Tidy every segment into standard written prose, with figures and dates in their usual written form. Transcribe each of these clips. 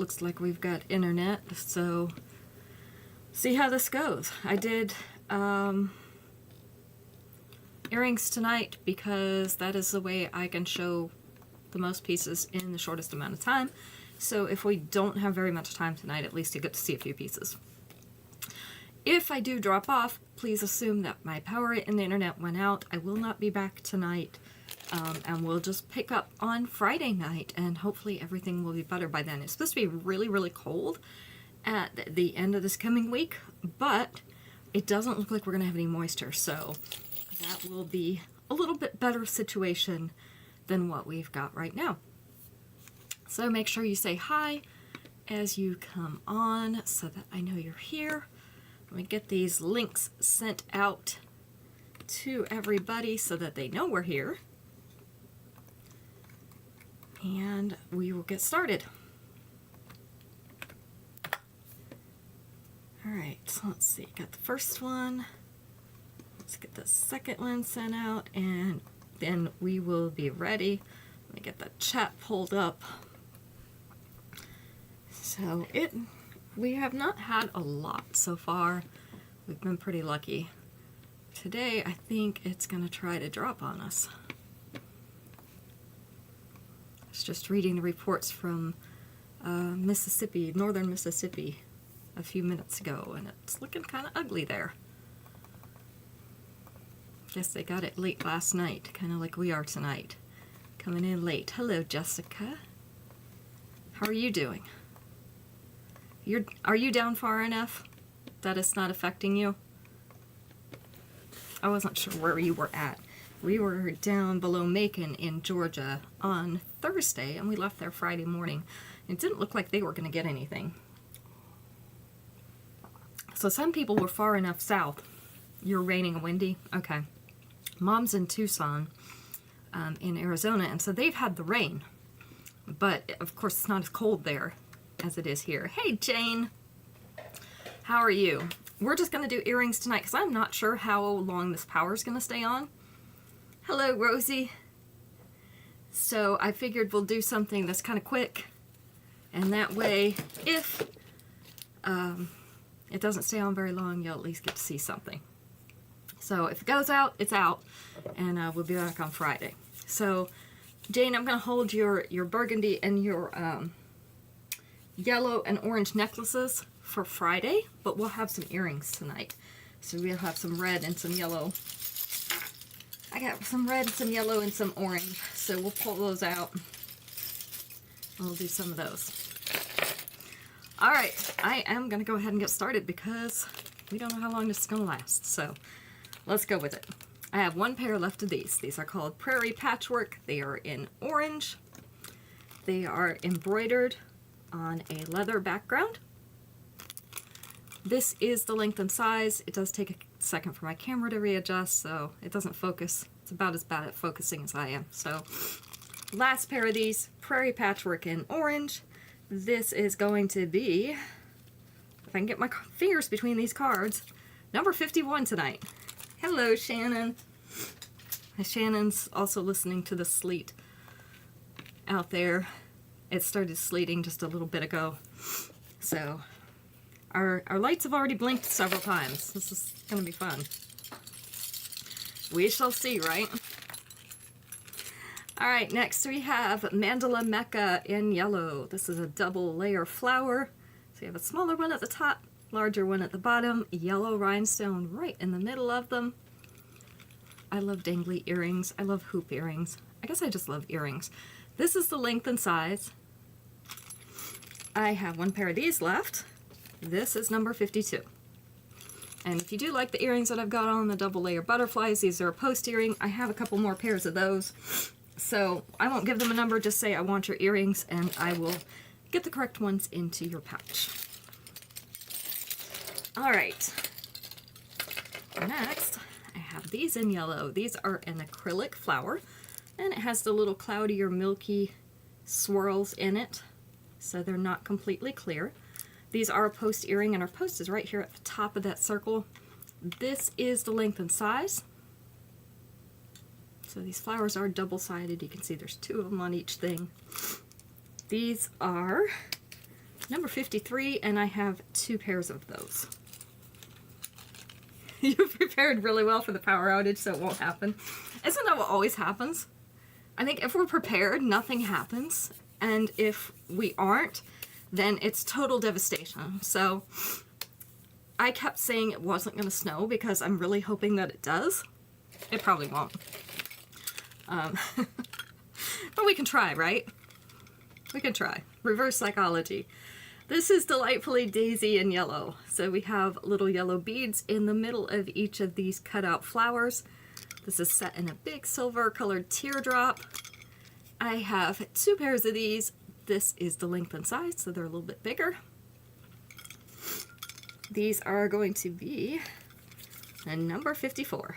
looks like we've got internet, so see how this goes. I did earrings tonight because that is the way I can show the most pieces in the shortest amount of time. So if we don't have very much time tonight, at least you get to see a few pieces. If I do drop off, please assume that my power and the internet went out. I will not be back tonight, and we'll just pick up on Friday night, and hopefully everything will be better by then. It's supposed to be really, really cold at the end of this coming week, but it doesn't look like we're going to have any moisture, so that will be a little bit better situation than what we've got right now. So make sure you say hi as you come on so that I know you're here. Let me get these links sent out to everybody so that they know we're here. And we will get started. Alright, so let's see. Got the first one. Let's get the second one sent out, and then we will be ready. Let me get the chat pulled up. So we have not had a lot so far. We've been pretty lucky. Today, I think it's going to try to drop on us. I was just reading the reports from Mississippi, northern Mississippi, a few minutes ago, and it's looking kind of ugly there. Guess they got it late last night, kind of like we are tonight. Coming in late. Hello, Jessica. How are you doing? Are you down far enough that it's not affecting you? I wasn't sure where you were at. We were down below Macon in Georgia on Thursday, and we left there Friday morning. It didn't look like they were going to get anything. So some people were far enough south. You're raining and windy? Okay. Mom's in Tucson, in Arizona, and so they've had the rain. But, of course, it's not as cold there as it is here. Hey, Jane. How are you? We're just going to do earrings tonight because I'm not sure how long this power is going to stay on. Hello, Rosie. So I figured we'll do something that's kind of quick. And that way, if it doesn't stay on very long, you'll at least get to see something. So if it goes out, it's out. And we'll be back on Friday. So, Jane, I'm going to hold your burgundy and your yellow and orange necklaces for Friday, but we'll have some earrings tonight. So we'll have some red and some yellow. I got some red, some yellow, and some orange, so we'll pull those out. We'll do some of those. Alright, I am going to go ahead and get started because we don't know how long this is going to last, so let's go with it. I have one pair left of these. These are called Prairie Patchwork. They are in orange. They are embroidered on a leather background. This is the length and size. It does take a second for my camera to readjust, so it doesn't focus. It's about as bad at focusing as I am. So, last pair of these, Prairie Patchwork in orange. This is going to be, if I can get my fingers between these cards, number 51 tonight. Hello, Shannon. Shannon's also listening to the sleet out there. It started sleeting just a little bit ago. So, our lights have already blinked several times. This is going to be fun. We shall see, right? Alright, next we have Mandala Mecca in yellow. This is a double layer flower. So you have a smaller one at the top, larger one at the bottom, yellow rhinestone right in the middle of them. I love dangly earrings. I love hoop earrings. I guess I just love earrings. This is the length and size. I have one pair of these left. This is number 52. And if you do like the earrings that I've got on, the double layer butterflies, these are a post earring. I have a couple more pairs of those. So I won't give them a number, just say I want your earrings, and I will get the correct ones into your pouch. Alright. Next, I have these in yellow. These are an acrylic flower, and it has the little cloudy or milky swirls in it, so they're not completely clear. These are a post earring, and our post is right here at the top of that circle. This is the length and size. So these flowers are double-sided. You can see there's two of them on each thing. These are number 53, and I have 2 pairs of those. You've prepared really well for the power outage, so it won't happen. Isn't that what always happens? I think if we're prepared, nothing happens, and if we aren't, then it's total devastation. So I kept saying it wasn't going to snow because I'm really hoping that it does. It probably won't. But we can try, right? We can try. Reverse psychology. This is delightfully daisy and yellow. So we have little yellow beads in the middle of each of these cutout flowers. This is set in a big silver colored teardrop. I have 2 pairs of these. This is the length and size, so they're a little bit bigger. These are going to be a number 54.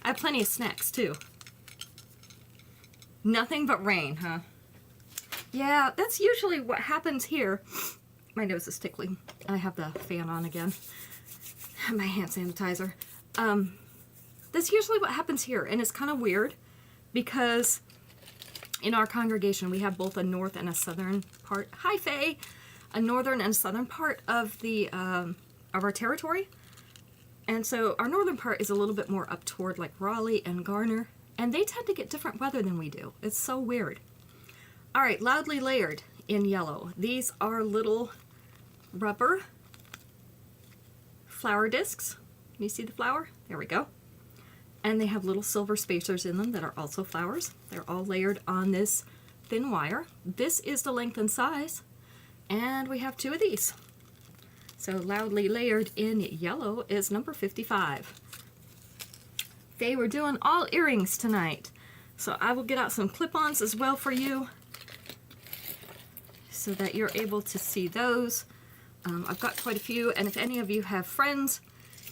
I have plenty of snacks too. Nothing but rain, huh? Yeah, that's usually what happens here. My nose is tickling. I have the fan on again. My hand sanitizer. That's usually what happens here, and it's kind of weird because in our congregation we have both a north and a southern part. Hi, Faye! A northern and southern part of the of our territory, and so our northern part is a little bit more up toward like Raleigh and Garner, and they tend to get different weather than we do. It's so weird. All right, loudly layered in yellow. These are little rubber flower discs. Can you see the flower? There we go. And they have little silver spacers in them that are also flowers. They're all layered on this thin wire. This is the length and size. And we have 2 of these. So loudly layered in yellow is number 55. They were doing all earrings tonight. So I will get out some clip-ons as well for you so that you're able to see those. I've got quite a few, and if any of you have friends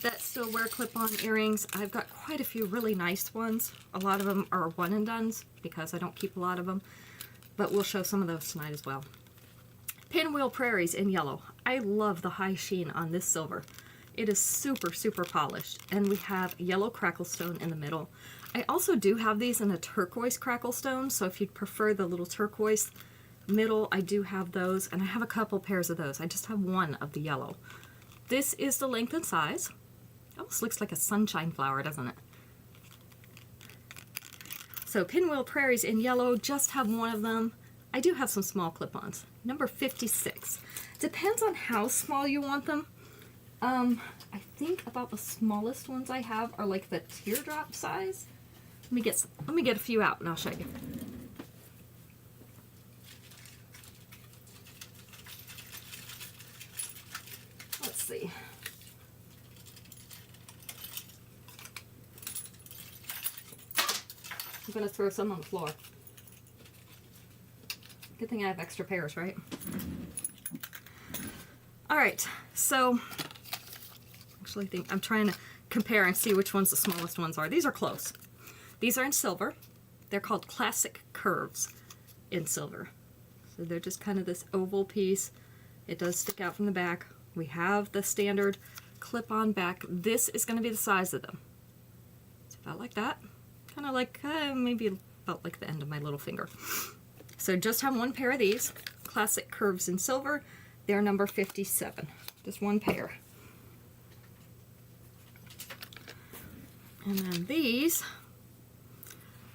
that still wear clip-on earrings, I've got quite a few really nice ones. A lot of them are one and dones because I don't keep a lot of them, but we'll show some of those tonight as well. Pinwheel Prairies in yellow. I love the high sheen on this silver. It is super, super polished, and we have yellow crackle stone in the middle. I also do have these in a turquoise crackle stone, so if you'd prefer the little turquoise middle, I do have those, and I have a couple pairs of those. I just have 1 of the yellow. This is the length and size. Almost looks like a sunshine flower, doesn't it? So Pinwheel Prairies in yellow, just have 1 of them. I do have some small clip-ons. Number 56. Depends on how small you want them. I think about the smallest ones I have are like the teardrop size. Let me get a few out and I'll show you. Let's see. I'm going to throw some on the floor. Good thing I have extra pairs, right? Alright, so actually think I'm trying to compare and see which ones the smallest ones are. These are close. These are in silver. They're called classic curves in silver. So they're just kind of this oval piece. It does stick out from the back. We have the standard clip-on back. This is going to be the size of them. It's about like that. Kind of like, maybe about like the end of my little finger. So just have 1 pair of these. Classic curves in silver. They're number 57. Just 1 pair. And then these,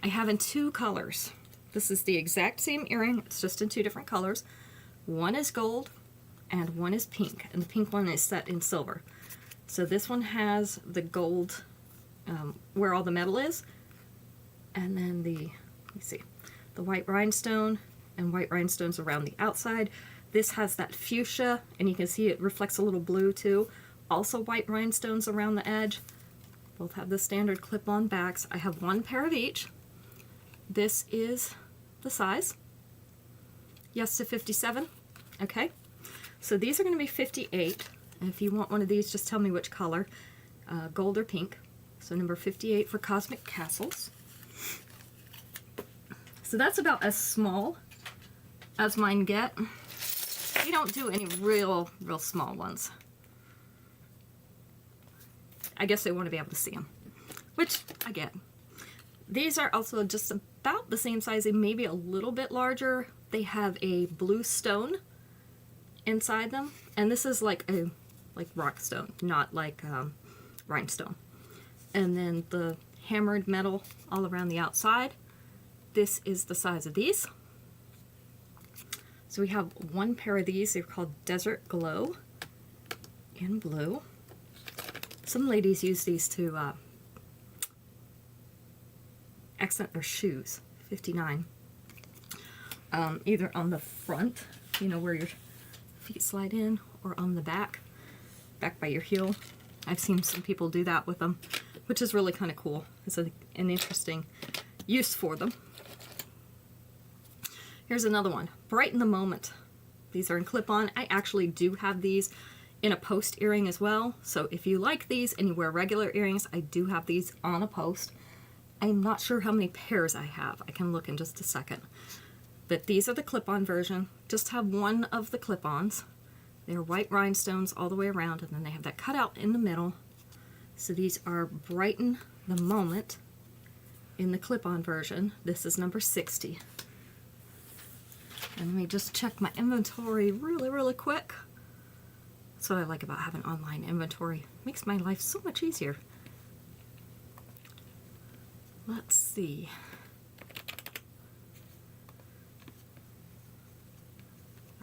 I have in 2 colors. This is the exact same earring. It's just in 2 different colors. 1 is gold and 1 is pink. And the pink one is set in silver. So this one has the gold where all the metal is. And then the, let me see, the white rhinestone and white rhinestones around the outside. This has that fuchsia, and you can see it reflects a little blue too. Also white rhinestones around the edge. Both have the standard clip-on backs. I have 1 pair of each. This is the size. Yes to 57. Okay. So these are going to be 58. And if you want one of these, just tell me which color. Gold or pink. So number 58 for Cosmic Castles. So that's about as small as mine get. We don't do any real small ones. I guess they want to be able to see them, which I get. These are also just about the same size, maybe a little bit larger. They have a blue stone inside them. And this is like a rock stone, not like rhinestone. And then the hammered metal all around the outside. This is the size of these. So we have one pair of these. They're called Desert Glow in blue. Some ladies use these to accent their shoes. $59. Either on the front, you know, where your feet slide in, or on the back by your heel. I've seen some people do that with them, which is really kind of cool. It's an interesting use for them. Here's another one, Brighten the Moment. These are in clip-on. I actually do have these in a post earring as well. So if you like these and you wear regular earrings, I do have these on a post. I'm not sure how many pairs I have. I can look in just a second. But these are the clip-on version. Just have one of the clip-ons. They're white rhinestones all the way around, and then they have that cutout in the middle. So these are Brighten the Moment in the clip-on version. This is number 60. And let me just check my inventory really quick. That's what I like about having online inventory. It makes my life so much easier. Let's see.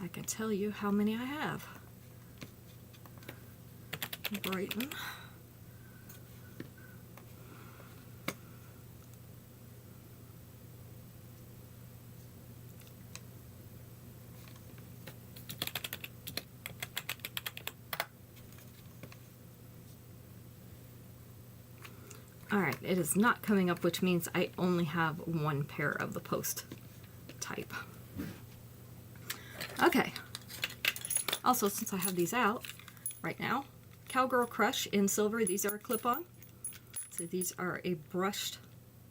I can tell you how many I have. Brighten. Alright, it is not coming up, which means I only have one pair of the post type. Okay. Also, since I have these out right now, Cowgirl Crush in silver. These are a clip-on. So these are a brushed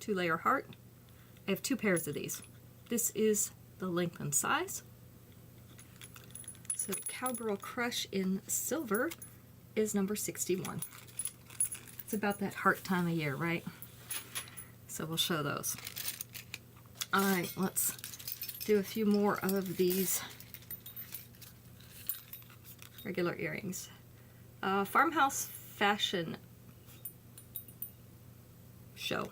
2-layer heart. I have 2 pairs of these. This is the length and size. So Cowgirl Crush in silver is number 61. It's about that heart time of year, right? So we'll show those. Alright, let's do a few more of these regular earrings. Farmhouse Fashion Show.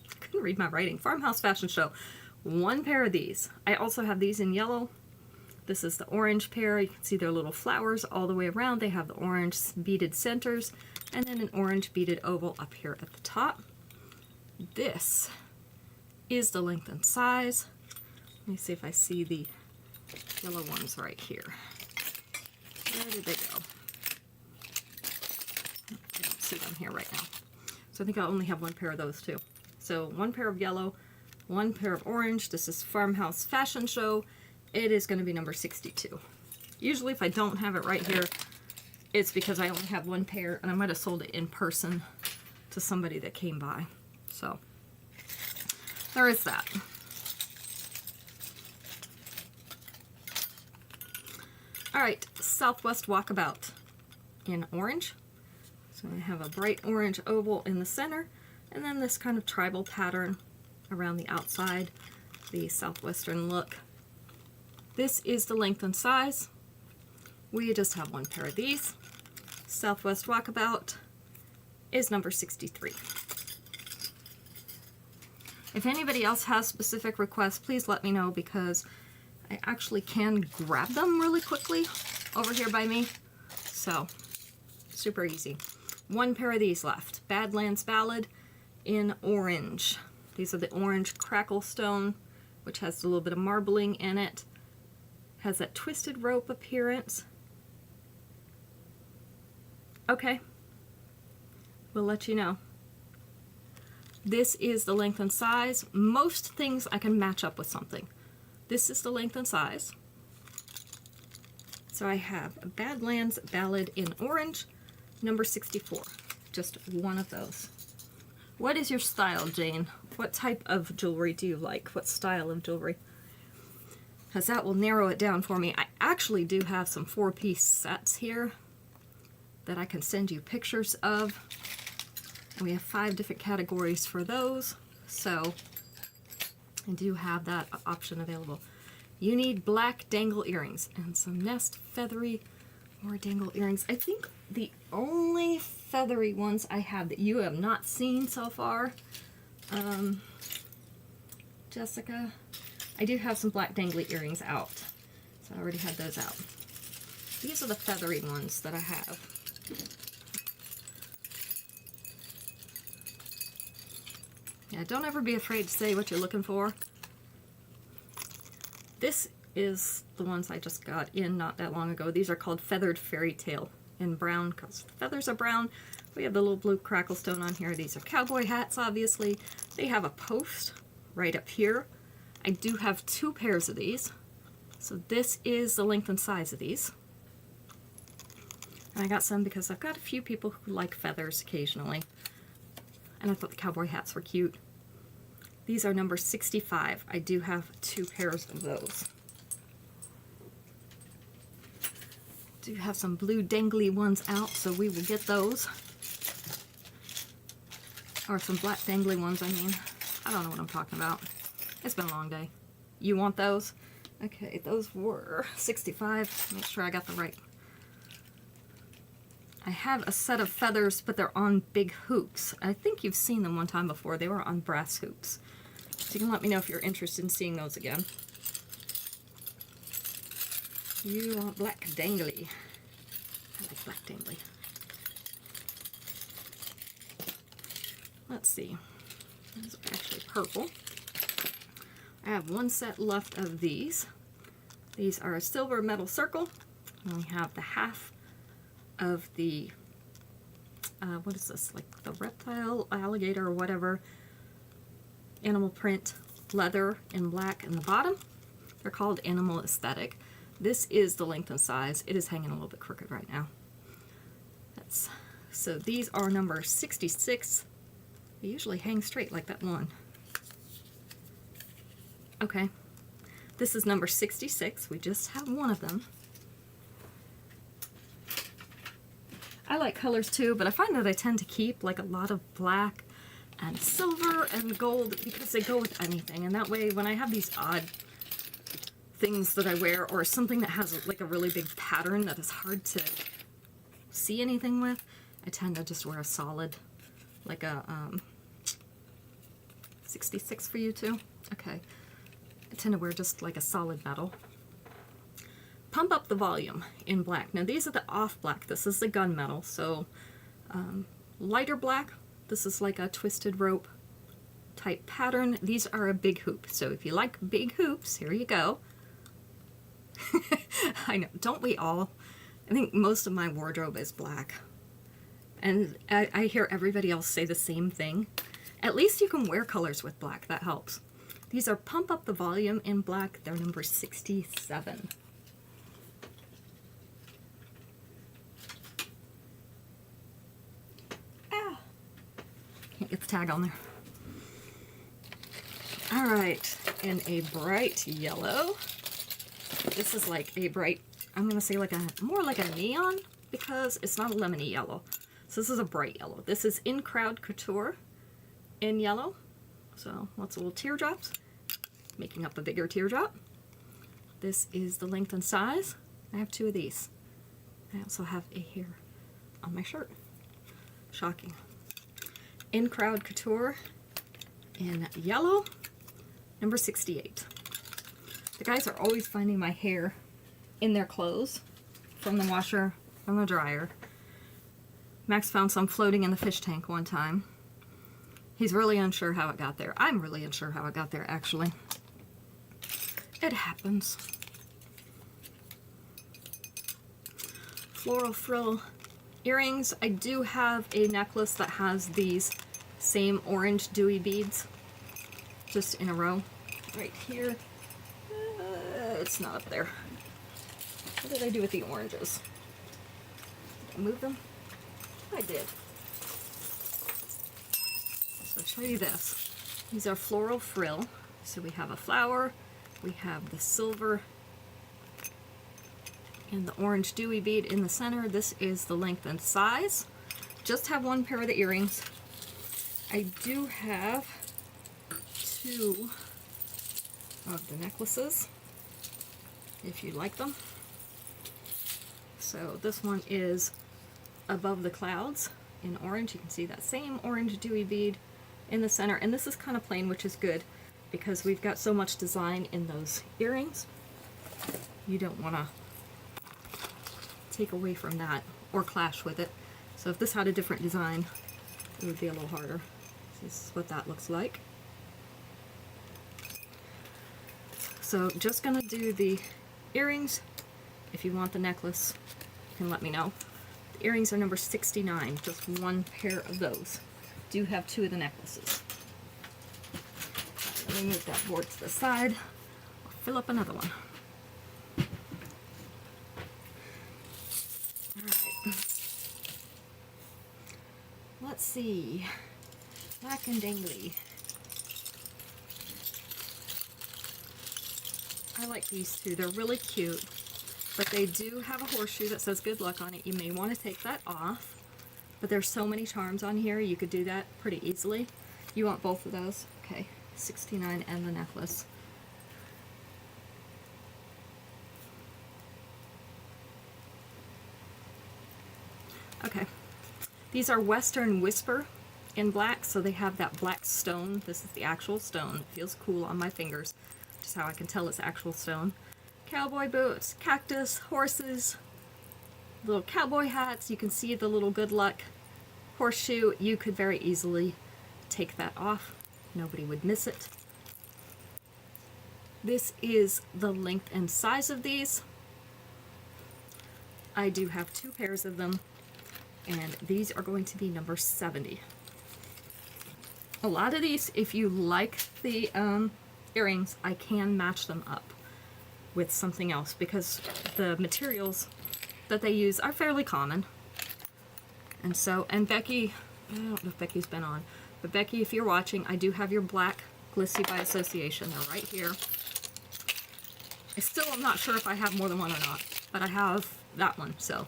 I couldn't read my writing. Farmhouse Fashion Show. One pair of these. I also have these in yellow. This is the orange pair. You can see their little flowers all the way around. They have the orange beaded centers and then an orange beaded oval up here at the top. This is the length and size. Let me see if I see the yellow ones right here. Where did they go? I don't see them here right now. So I think I only have one pair of those too. So one pair of yellow, one pair of orange. This is Farmhouse Fashion Show. It is going to be number 62. Usually if I don't have it right here, it's because I only have one pair and I might have sold it in person to somebody that came by. So there is that. Alright, Southwest Walkabout in orange. So I have a bright orange oval in the center and then this kind of tribal pattern around the outside, the Southwestern look. This is the length and size. We just have one pair of these. Southwest Walkabout is number 63. If anybody else has specific requests, please let me know because I actually can grab them really quickly over here by me. So, super easy. One pair of these left. Badlands Ballad in orange. These are the orange crackle stone, which has a little bit of marbling in it. Has that twisted rope appearance. Okay. We'll let you know. This is the length and size. Most things I can match up with something. This is the length and size. So I have Badlands Ballad in orange, number 64. Just one of those. What is your style, Jane? What type of jewelry do you like? What style of jewelry? Because that will narrow it down for me. I actually do have some 4-piece sets here that I can send you pictures of. And we have 5 different categories for those. So I do have that option available. you need black dangle earrings and some nest feathery or dangle earrings. I think the only feathery ones I have that you have not seen so far, Jessica, I do have some black dangly earrings out. So I already had those out. These are the feathery ones that I have. Yeah, don't ever be afraid to say what you're looking for. This is the ones I just got in not that long ago. These are called Feathered Fairy Tale in brown because the feathers are brown. We have the little blue crackle stone on here. These are cowboy hats, obviously. They have a post right up here. I do have 2 pairs of these. So this is the length and size of these. And I got some because I've got a few people who like feathers occasionally. And I thought the cowboy hats were cute. These are number 65. I do have 2 pairs of those. Do have some blue dangly ones out, so we will get those. Or some black dangly ones, I mean. I don't know what I'm talking about. It's been a long day. You want those? Okay, those were 65. Make sure I got the right. I have a set of feathers, but they're on big hoops. I think you've seen them one time before. They were on brass hoops. So you can let me know if you're interested in seeing those again. You want black dangly. I like black dangly. Let's see. These are actually purple. I have 1 set left of these. These are a silver metal circle. And we have the half of the, what is this, like the reptile, alligator, or whatever, animal print leather in black in the bottom. They're called Animal Aesthetic. This is the length and size. It is hanging a little bit crooked right now. So these are number 66. They usually hang straight like that one. Okay, this is number 66. We just have 1 of them. I like colors too, but I find that I tend to keep like a lot of black and silver and gold because they go with anything. And that way, when I have these odd things that I wear or something that has like a really big pattern that is hard to see anything with, I tend to just wear a solid, like a 66 for you too. Okay, I tend to wear just like a solid metal. Pump Up the Volume in black. Now these are the off black. This is the gunmetal. So lighter black. This is like a twisted rope type pattern. These are a big hoop. So if you like big hoops, here you go. I know, don't we all? I think most of my wardrobe is black. And I hear everybody else say the same thing. At least you can wear colors with black. That helps. These are Pump Up the Volume in black. They're number 67. Can't get the tag on there. All right, in a bright yellow. This is like a bright, I'm gonna say like a, more like a neon because it's not a lemony yellow. So this is a bright yellow. This is In Crowd Couture in yellow. So lots of little teardrops, making up a bigger teardrop. This is the length and size. I have 2 of these. I also have a here on my shirt. Shocking. In Crowd Couture in yellow, number 68. The guys are always finding my hair in their clothes from the washer, from the dryer. Max found some floating in the fish tank one time. He's really unsure how it got there. I'm really unsure how it got there, actually. It happens. Floral frill earrings. I do have a necklace that has these same orange dewy beads just in a row right here. It's not up there. What did I do with the oranges? Did I move them? I did. So I'll show you this. These are floral frill. So we have a flower, we have the silver and the orange dewy bead in the center. This is the length and size. Just have 1 pair of the earrings. I do have 2 of the necklaces. if you like them. So this one is Above the Clouds in orange. You can see that same orange dewy bead in the center, and this is kind of plain, which is good because we've got so much design in those earrings. You don't want to take away from that or clash with it. So if this had a different design, it would be a little harder. This is what that looks like. So just gonna do the earrings. If you want the necklace, you can let me know. The earrings are number 69, just one pair of those. Do have two of the necklaces. Let me move that board to the side. I'll fill up another one. Alright. Let's see. Black and dangly. I like these two. They're really cute, but they do have a horseshoe that says good luck on it. You may want to take that off, but there's so many charms on here, you could do that pretty easily. You want both of those? Okay, 69 and the necklace. Okay, these are Western Whisper in black, so they have that black stone. This is the actual stone. It feels cool on my fingers. Just how I can tell it's actual stone. Cowboy boots, cactus, horses, little cowboy hats. You can see the little good luck horseshoe. You could very easily take that off. Nobody would miss it. This is the length and size of these. I do have two pairs of them, and these are going to be number 70. A lot of these, if you like the earrings, I can match them up with something else because the materials that they use are fairly common. And so, and Becky, I don't know if Becky's been on, but Becky, if you're watching, I do have your black Glissy by Association. They're right here. I still am not sure if I have more than one or not, but I have that one, so.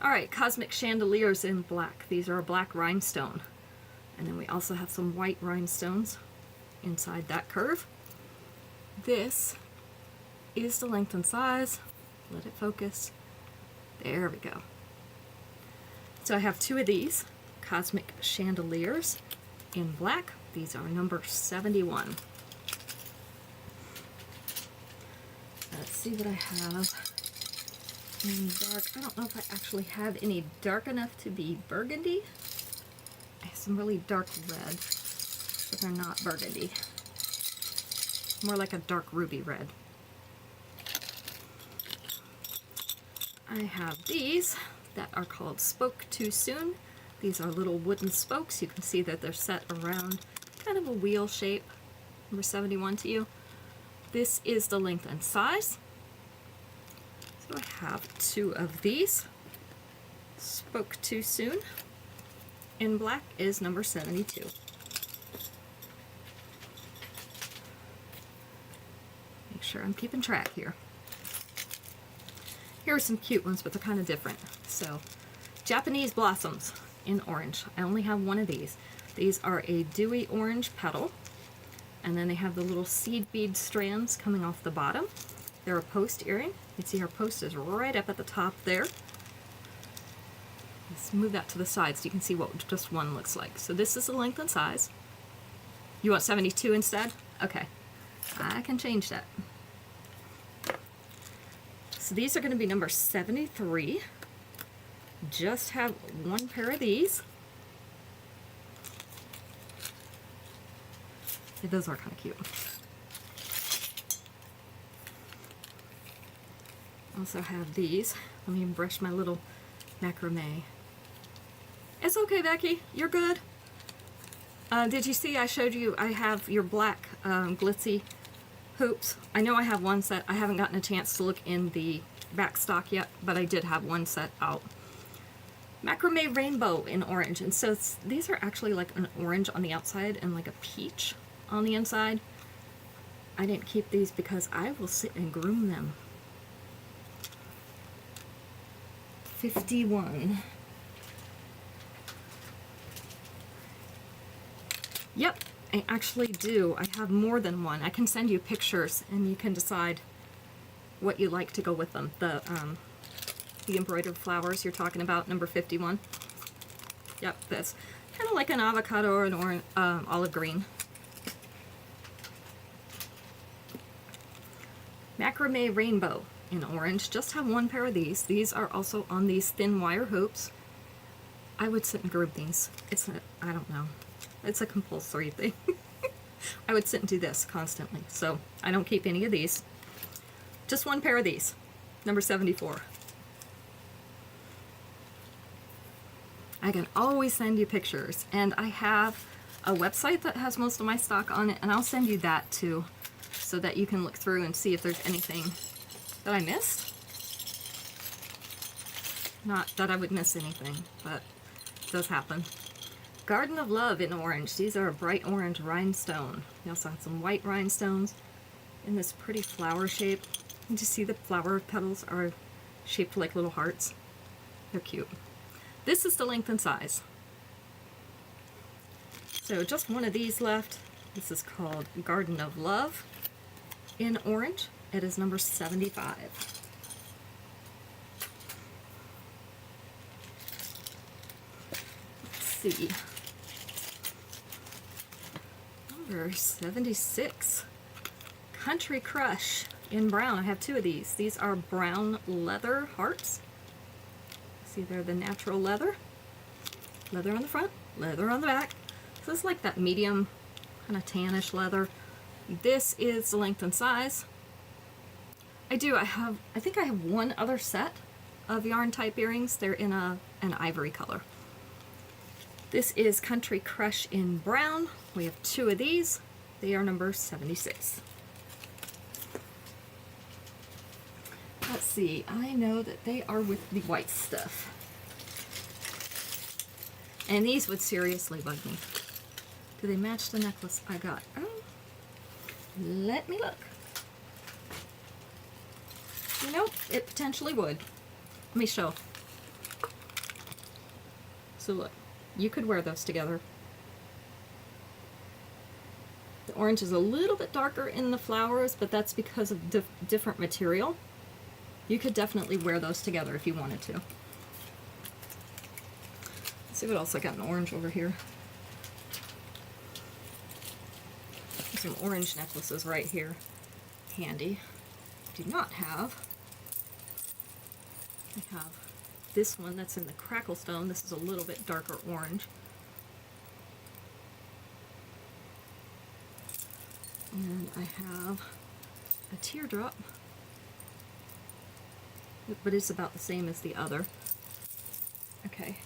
Alright, Cosmic Chandeliers in black. These are a black rhinestone. And then we also have some white rhinestones inside that curve. This is the length and size. Let it focus. There we go. So I have two of these Cosmic Chandeliers in black. These are number 71. Let's see what I have in dark. I don't know if I actually have any dark enough to be burgundy. I have some really dark red, but they're not burgundy. More like a dark ruby red. I have these that are called Spoke Too Soon. These are little wooden spokes. You can see that they're set around kind of a wheel shape. Number 71 to you. This is the length and size. So I have two of these. Spoke Too Soon in black is number 72. Make sure I'm keeping track here. Here are some cute ones, but they're kind of different. So, Japanese Blossoms in orange. I only have one of these. These are a dewy orange petal, and then they have the little seed bead strands coming off the bottom. They're a post earring. You can see our post is right up at the top there. Let's move that to the side so you can see what just one looks like. So this is the length and size. You want 72 instead? Okay, I can change that. So these are going to be number 73. Just have one pair of these. Yeah, those are kind of cute. Also have these. Let me brush my little macrame. It's okay, Becky. You're good. Did you see I showed you I have your black glitzy hoops? I know I have one set. I haven't gotten a chance to look in the back stock yet, but I did have one set out. Macrame Rainbow in orange. And so these are actually like an orange on the outside and like a peach on the inside. I didn't keep these because I will sit and groom them. 51. Yep, I actually do. I have more than one. I can send you pictures and you can decide what you like to go with them. The embroidered flowers you're talking about, number 51. Yep, that's kind of like an avocado or an orange, olive green. Macrame Rainbow in orange. Just have one pair of these. These are also on these thin wire hoops. I would sit and group these. It's a, I don't know. It's a compulsory thing. I would sit and do this constantly. So I don't keep any of these. Just one pair of these. Number 74. I can always send you pictures, and I have a website that has most of my stock on it, and I'll send you that too, so that you can look through and see if there's anything that I missed. Not that I would miss anything, but it does happen. Garden of Love in orange. These are a bright orange rhinestone. You also have some white rhinestones in this pretty flower shape. Did you see the flower petals are shaped like little hearts? They're cute. This is the length and size. So just one of these left. This is called Garden of Love in orange. It is number 75. Let's see. Number 76. Country Crush in brown. I have two of these. These are brown leather hearts. See, they're the natural leather. Leather on the front, leather on the back. So it's like that medium kind of tannish leather. This is the length and size. I think I have one other set of yarn type earrings. They're in an ivory color. This is Country Crush in brown. We have two of these. They are number 76. Let's see, I know that they are with the white stuff. And these would seriously bug me. Do they match the necklace I got? Oh, let me look. You know, it potentially would. Let me show. So look, you could wear those together. The orange is a little bit darker in the flowers, but that's because of different material. You could definitely wear those together if you wanted to. Let's see what else I got in orange over here. Some orange necklaces right here. Handy. Do not have. I have this one that's in the crackle stone. This is a little bit darker orange. And I have a teardrop, but it's about the same as the other. Okay,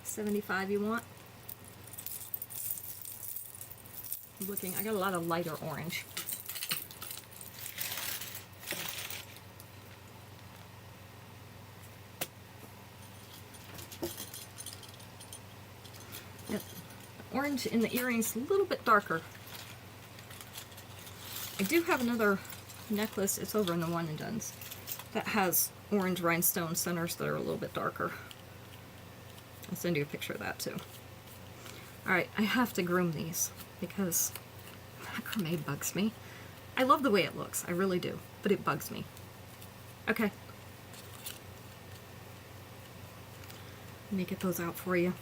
75 you want? I'm looking, I got a lot of lighter orange. Yep, the orange in the earrings a little bit darker. I do have another necklace, it's over in the one and dones, that has orange rhinestone centers that are a little bit darker. I'll send you a picture of that too. Alright, I have to groom these because macrame bugs me. I love the way it looks, I really do, but it bugs me. Okay. Let me get those out for you.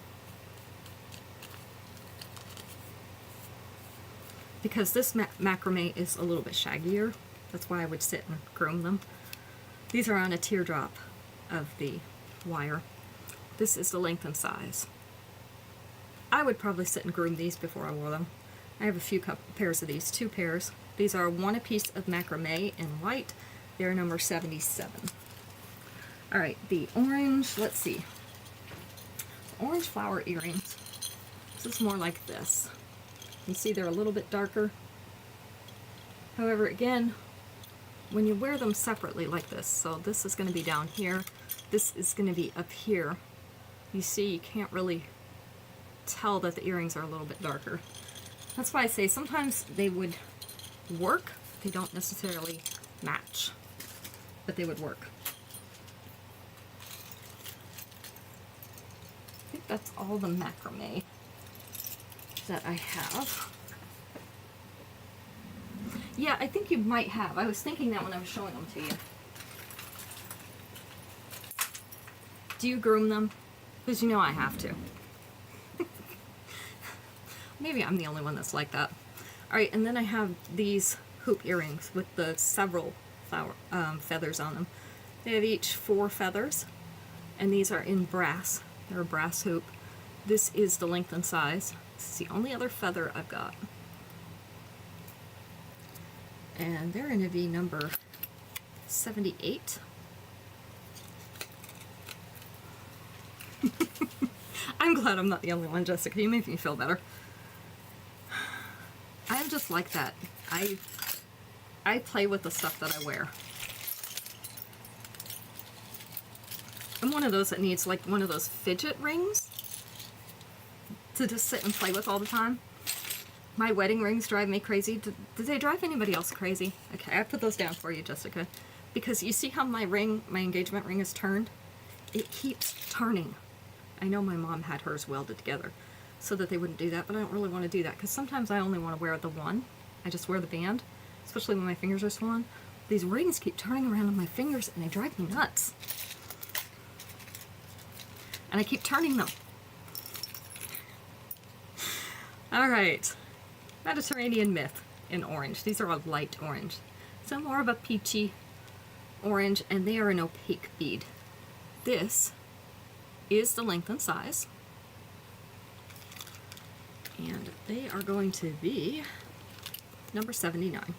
Because this macrame is a little bit shaggier, that's why I would sit and groom them. These are on a teardrop of the wire. This is the length and size. I would probably sit and groom these before I wore them. I have a few pairs of these, 2 pairs. These are one a piece of macrame in white. They're number 77. Alright, the orange, let's see. Orange flower earrings. This is more like this. You see they're a little bit darker. However, again, when you wear them separately like this, so this is going to be down here, this is going to be up here, you see you can't really tell that the earrings are a little bit darker. That's why I say sometimes they would work, they don't necessarily match, but they would work. I think that's all the macrame that I have. Yeah, I think you might have. I was thinking that when I was showing them to you. Do you groom them? Because you know I have to. Maybe I'm the only one that's like that. Alright, and then I have these hoop earrings with the several feathers on them. They have each 4 feathers, and these are in brass. They're a brass hoop. This is the length and size. This is the only other feather I've got. And they're going to be number 78. I'm glad I'm not the only one, Jessica. You make me feel better. I'm just like that. I play with the stuff that I wear. I'm one of those that needs like one of those fidget rings to just sit and play with all the time. My wedding rings drive me crazy. Did they drive anybody else crazy? Okay, I put those down for you, Jessica. Because you see how my engagement ring is turned? It keeps turning. I know my mom had hers welded together so that they wouldn't do that, but I don't really want to do that because sometimes I only want to wear the one. I just wear the band, especially when my fingers are swollen. These rings keep turning around on my fingers and they drive me nuts. And I keep turning them. Alright. Mediterranean Myth in orange. These are a light orange. So more of a peachy orange, and they are an opaque bead. This is the length and size. And they are going to be number 79.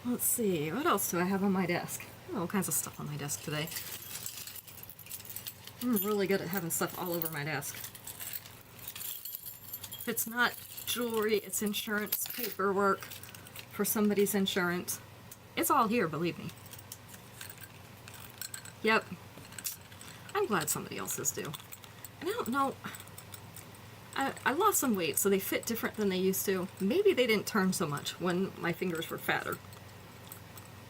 Let's see, what else do I have on my desk? Oh, all kinds of stuff on my desk today. I'm really good at having stuff all over my desk. If it's not jewelry, it's insurance paperwork for somebody's insurance. It's all here, believe me. Yep. I'm glad somebody else's do. And I don't know. I lost some weight, so they fit different than they used to. Maybe they didn't turn so much when my fingers were fatter.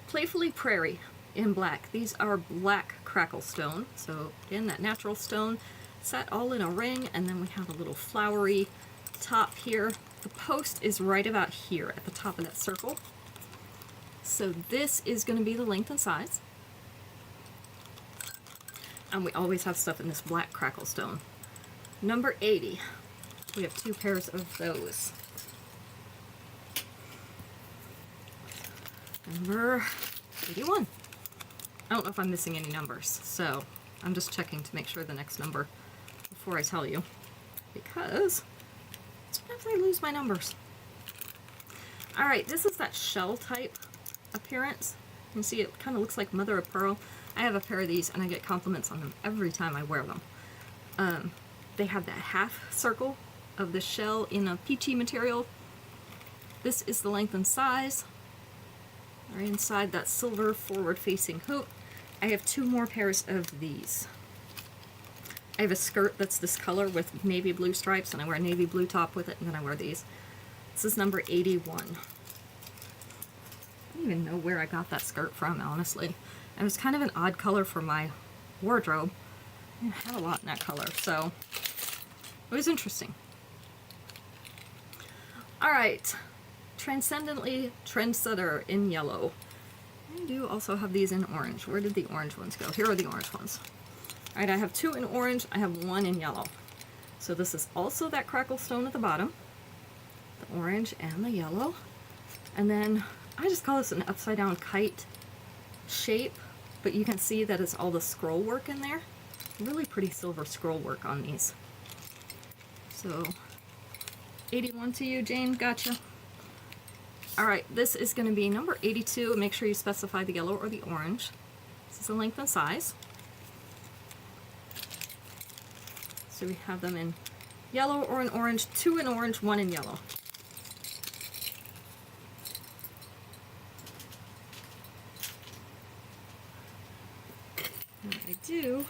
Playfully Prairie in black. These are black crackle stone. So again, that natural stone set all in a ring, and then we have a little flowery top here. The post is right about here at the top of that circle. So this is going to be the length and size. And we always have stuff in this black crackle stone. Number 80. We have 2 pairs of those. Number 81. I don't know if I'm missing any numbers, so I'm just checking to make sure the next number before I tell you, because sometimes I lose my numbers. Alright, this is that shell type appearance. You can see it kind of looks like mother of pearl. I have a pair of these and I get compliments on them every time I wear them. They have that half circle of the shell in a peachy material. This is the length and size. Right inside that silver forward-facing hoop. I have 2 more pairs of these. I have a skirt that's this color with navy blue stripes, and I wear a navy blue top with it, and then I wear these. This is number 81. I don't even know where I got that skirt from, honestly. It was kind of an odd color for my wardrobe. I had a lot in that color, so it was interesting. Alright. Transcendently Trendsetter in yellow. I do also have these in orange. Where did the orange ones go? Here are the orange ones. Alright, I have 2 in orange, I have 1 in yellow. So this is also that crackle stone at the bottom. The orange and the yellow. And then, I just call this an upside down kite shape, but you can see that it's all the scroll work in there. Really pretty silver scroll work on these. So, 81 to you, Jane, gotcha. Alright, this is going to be number 82. Make sure you specify the yellow or the orange. This is the length and size. So we have them in yellow or in orange, 2 in orange, 1 in yellow. And I do,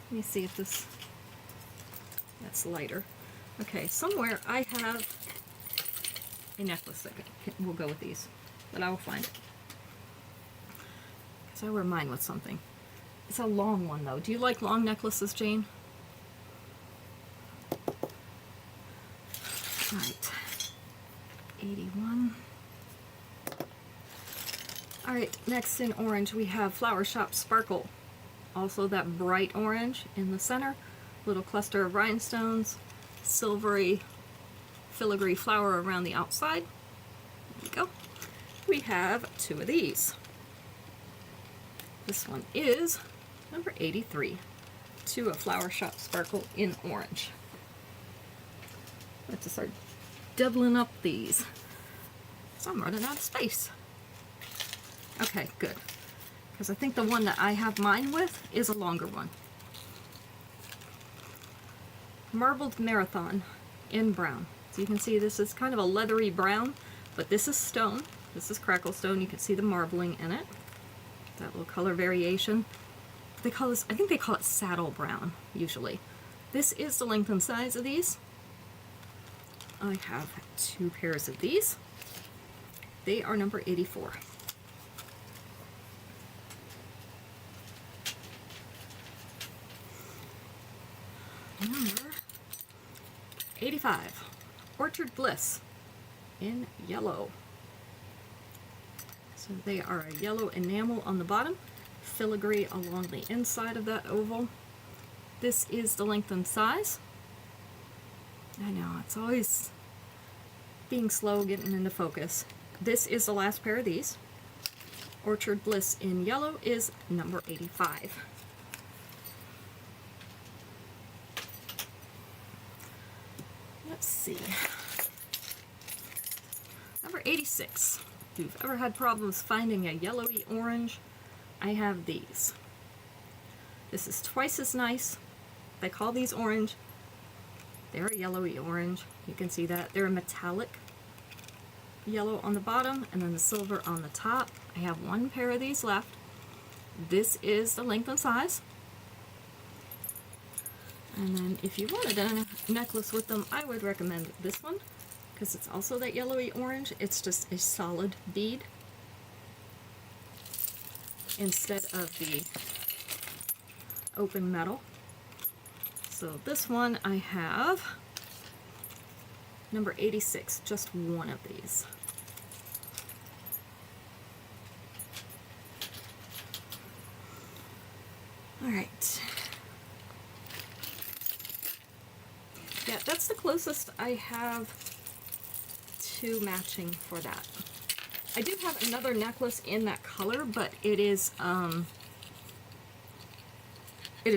let me see if that's lighter. Okay, somewhere I have a necklace that will go with these, but I will find it. Because I wear mine with something. It's a long one though. Do you like long necklaces, Jane? Alright. 81. Alright, next in orange we have Flower Shop Sparkle. Also that bright orange in the center, little cluster of rhinestones, silvery filigree flower around the outside. There you go. We have two of these. This one is number 83. Two of Flower Shop Sparkle in orange. Let's start doubling up these. So I'm running out of space. Okay, good. Because I think the one that I have mine with is a longer one. Marbled Marathon in brown. So you can see this is kind of a leathery brown, but this is stone. This is crackle stone. You can see the marbling in it. That little color variation. They call this, I think they call it saddle brown, usually. This is the length and size of these. I have two pairs of these. They are number 84. Number 85, Orchard Bliss in yellow. So they are a yellow enamel on the bottom, filigree along the inside of that oval. This is the length and size. I know, it's always being slow getting into focus. This is the last pair of these. Orchard Bliss in yellow is number 85. Let's see. Number 86. If you've ever had problems finding a yellowy orange, I have these. This is twice as nice. They call these orange. They're a yellowy orange. You can see that. They're a metallic yellow on the bottom and then the silver on the top. I have one pair of these left. This is the length and size. And then if you wanted a necklace with them, I would recommend this one because it's also that yellowy orange. It's just a solid bead instead of the open metal. So this one I have number 86, just one of these. All right. Yeah, that's the closest I have to matching for that. I do have another necklace in that color, but it is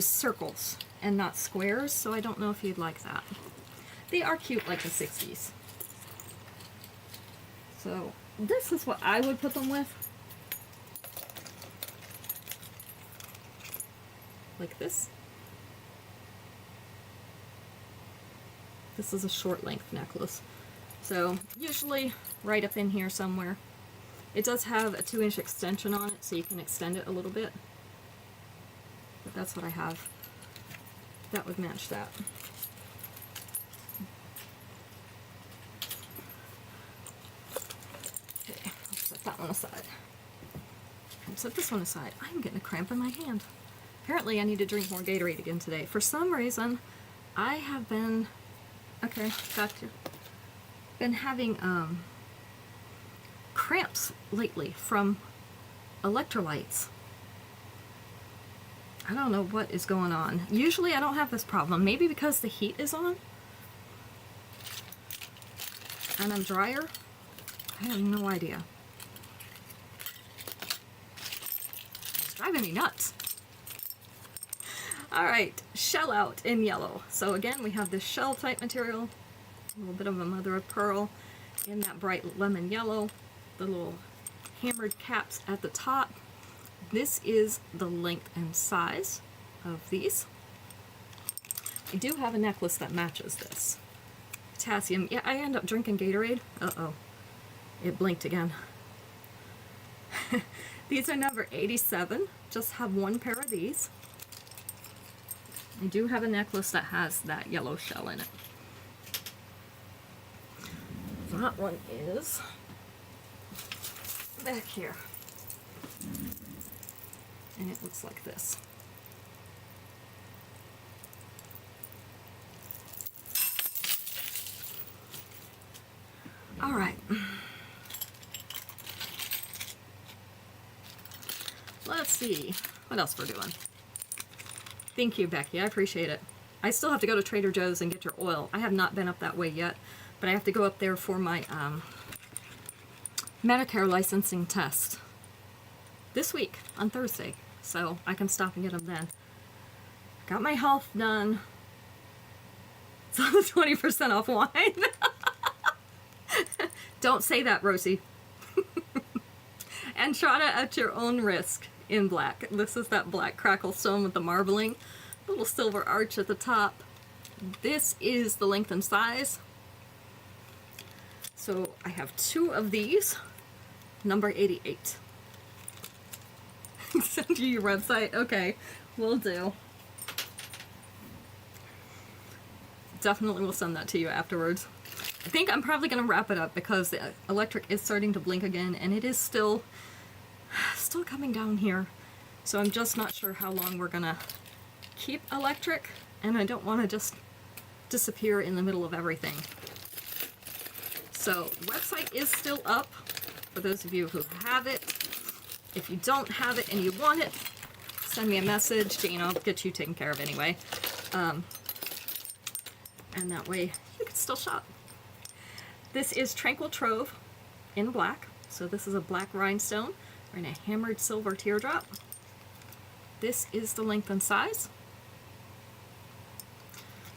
circles and not squares, so I don't know if you'd like that. They are cute like the 60s. So this is what I would put them with. Like this. This is a short length necklace. So usually right up in here somewhere. It does have a 2-inch extension on it, so you can extend it a little bit. But that's what I have. That would match that. Okay, I'll set that one aside. I'll set this one aside. I'm getting a cramp in my hand. Apparently I need to drink more Gatorade again today. For some reason, I have been... Okay, got you. Been having cramps lately from electrolytes. I don't know what is going on. Usually I don't have this problem. Maybe because the heat is on and I'm drier. I have no idea. It's driving me nuts. Alright, shell out in yellow. So again, we have this shell type material, a little bit of a mother of pearl in that bright lemon yellow, the little hammered caps at the top. This is the length and size of these. I do have a necklace that matches this. Potassium. Yeah, I end up drinking Gatorade. Uh-oh. It blinked again. These are number 87. Just have one pair of these. I do have a necklace that has that yellow shell in it. That one is back here. And it looks like this. All right. let's see what else we're doing. Thank you, Becky. I appreciate it. I still have to go to Trader Joe's and get your oil. I have not been up that way yet, but I have to go up there for my Medicare licensing test this week on Thursday, so I can stop and get them then. Got my health done. It's on the 20% off wine. Don't say that, Rosie. And Shana, at your own risk, in black. This is that black crackle stone with the marbling. Little silver arch at the top. This is the length and size. So I have 2 of these. Number 88. Send you your website. Okay, will do. Definitely will send that to you afterwards. I think I'm probably going to wrap it up because the electric is starting to blink again, and it is still coming down here. So I'm just not sure how long we're going to keep electric, and I don't want to just disappear in the middle of everything. So website is still up for those of you who have it. If you don't have it and you want it, send me a message. Jane, I'll get you taken care of anyway. And that way you can still shop. This is Tranquil Trove in black. So this is a black rhinestone and a hammered silver teardrop. This is the length and size.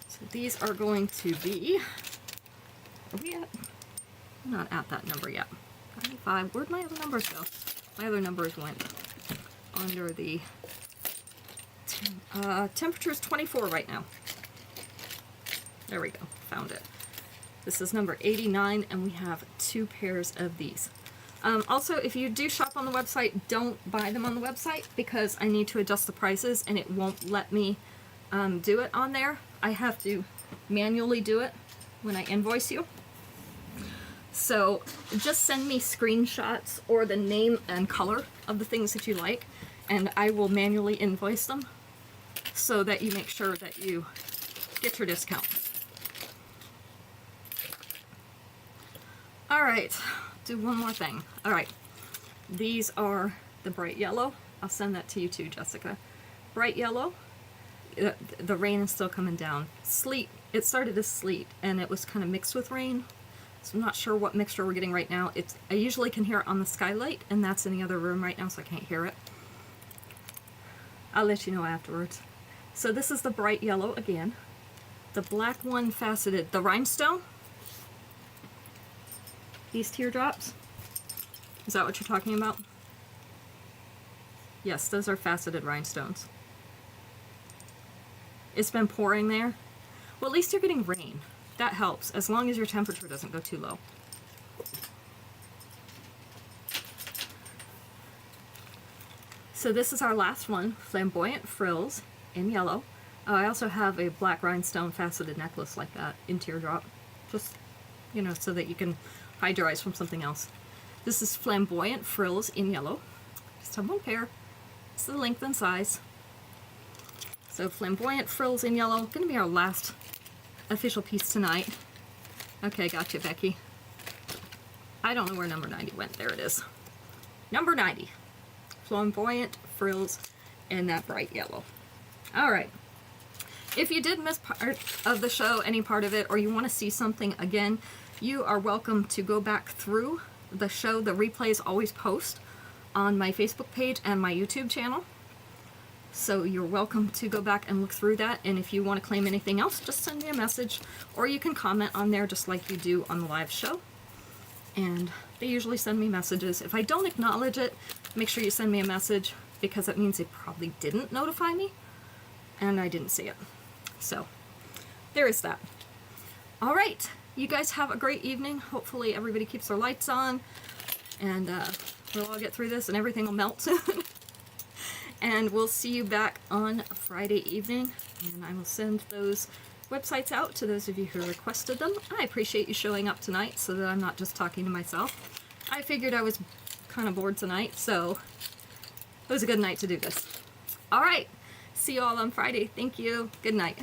So these are going to be, are we at? I'm not at that number yet. 95. Where'd my other numbers go? My other numbers went under the temperature is 24 right now. There we go. Found it. This is number 89, and we have 2 pairs of these. Also, if you do shop on the website, don't buy them on the website because I need to adjust the prices and it won't let me do it on there. I have to manually do it when I invoice you. So just send me screenshots or the name and color of the things that you like, and I will manually invoice them so that you make sure that you get your discount. All right, do one more thing. All right, these are the bright yellow. I'll send that to you too, Jessica. Bright yellow. The rain is still coming down. Sleet. It started as sleet, and it was kind of mixed with rain. So I'm not sure what mixture we're getting right now. I usually can hear it on the skylight, and that's in the other room right now, so I can't hear it. I'll let you know afterwards. So this is the bright yellow again. The black one faceted, the rhinestone. These teardrops. Is that what you're talking about? Yes, those are faceted rhinestones. It's been pouring there. Well, at least you're getting rain. That helps, as long as your temperature doesn't go too low. So this is our last one, Flamboyant Frills in yellow. I also have a black rhinestone faceted necklace like that in teardrop. Just, you know, so that you can hide your eyes from something else. This is Flamboyant Frills in yellow. Just have 1 pair. It's the length and size. So Flamboyant Frills in yellow, gonna be our last official piece tonight. Okay, gotcha, Becky. I don't know where number 90 went. There it is. Number 90. Flamboyant Frills in that bright yellow. All right. If you did miss part of the show, any part of it, or you want to see something again, you are welcome to go back through the show. The replays always post on my Facebook page and my YouTube channel. So you're welcome to go back and look through that, and if you want to claim anything else, just send me a message, or you can comment on there just like you do on the live show. And they usually send me messages. If I don't acknowledge it, make sure you send me a message, because that means they probably didn't notify me, and I didn't see it. So there is that. All right, you guys have a great evening. Hopefully everybody keeps their lights on, and we'll all get through this and everything will melt soon. And we'll see you back on Friday evening, and I will send those websites out to those of you who requested them. I appreciate you showing up tonight so that I'm not just talking to myself. I figured I was kind of bored tonight, so it was a good night to do this. All right, see you all on Friday. Thank you. Good night.